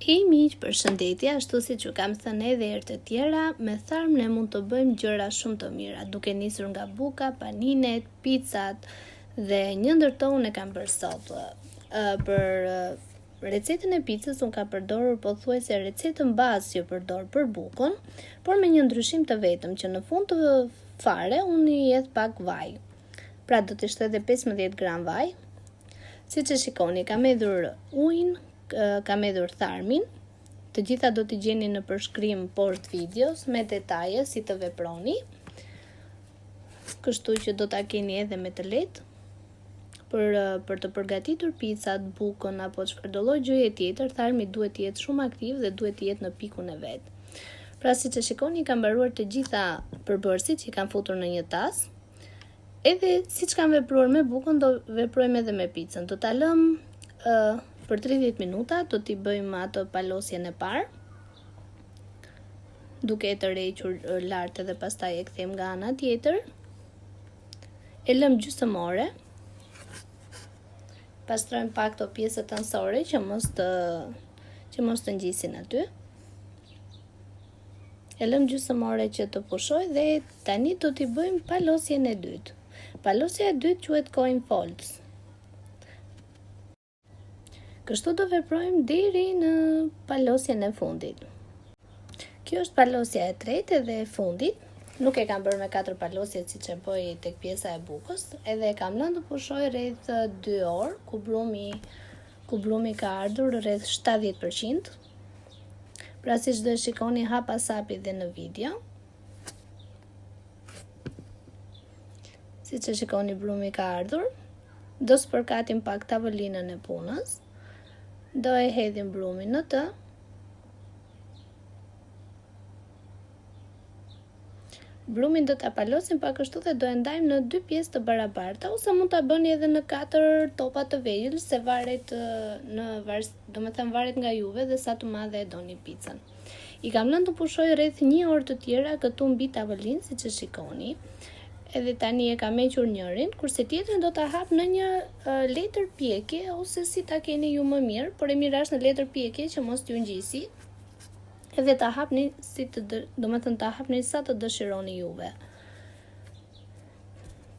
Hej miq, përshëndetje, ashtu siç ju kam thënë edhe herë të tjera, me tharm ne mund të bëjmë gjëra shumë të mira, duke nisur nga buka, paninet, picat dhe një ndër to unë e kam bërë sot. Për recetën e picës unë kam përdorur pothuajse recetën bazë që përdor për bukën, por me një ndryshim të vetëm që në fund të fare unë i hedh pak vaj. Pra do të shtë edhe 15 gram vaj. Siç e shikoni, kam hedhur ujin, kam hedhur tharmin, të gjitha do t'i gjeni në përshkrim poshtë videos me detaje si të veproni, kështu që do t'a keni edhe me të lehtë për të përgatitur picat, bukën apo çfarë do lloj gjëje tjetër. Tharmi duhet të jetë shumë aktiv dhe duhet të jetë në pikun e vet. Pra siç e shikoni, kam mbaruar të gjitha përbërësit që kam futur në një tas. Edhe siç kam vepruar me bukën, do veprojmë edhe me picën. Do ta lëm për 30 minuta, do t'i bëjmë ato palosjen e parë, duke e tërhequr lart edhe pastaj e kthejmë nga ana tjetër. E lëm gjysmore. Pastrojmë pak to pjesët anësore që mos të ngjisin aty. E lëm gjysmore që të pushoj dhe tani do t'i bëjmë palosjen e dytë. Palosja e dytë quhet coin folds. Kështu do veprojmë deri në palosjen e fundit. Kjo është palosja e tretë dhe e fundit. Nuk e kam bërë me 4 palosje siç e bëj tek pjesa e bukës, edhe e kam lënë të pushoj rreth 2 orë, ku brumi ka ardhur rreth 70%. Pra siç do e shikoni hapa sapi dhe në video. Siç e shikoni, brumi ka ardhur. Do spërkatim pak tavolinën e punës. Do e hedhim brumin në të. Brumin do ta palosim pak kështu dhe do e ndajmë në 2 pjesë të barabarta, ose mund ta bëni edhe në 4 topa të vegjël, se varet varet nga juve dhe sa të madhe e doni picën. I kam lënë të pushoj rreth 1 orë të tjera këtu mbi tavolinë, siç e shikoni. Edhe tani e kam hequr njërin, kurse tjetrin do ta hap në një letër pjekje, ose si ta keni ju më mirë, por e mirash në letër pjekje që mos t'ju ngjisi. Edhe ta hapni ta hapni sa të dëshironi juve.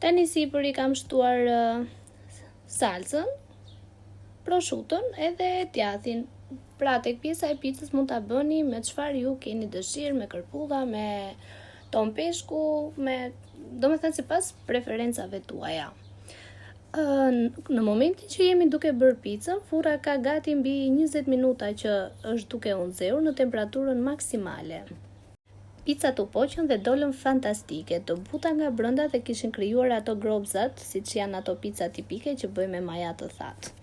Tani sipër i kam shtuar salsën, prosciuton edhe djathin. Pra tek pjesa e picës mund ta bëni me çfarë ju keni dëshirë, me kërpudha, me ton peshku, sipas preferencave tuaja. Në momentin që jemi duke bërë picën, furra ka gati mbi 20 minuta që është duke u nxehur në temperaturën maksimale. Picat u poqën dhe dolën fantastike, të buta nga brenda dhe kishin krijuar ato grobzat, siç janë ato pica tipike që bëjmë me maja të thatë.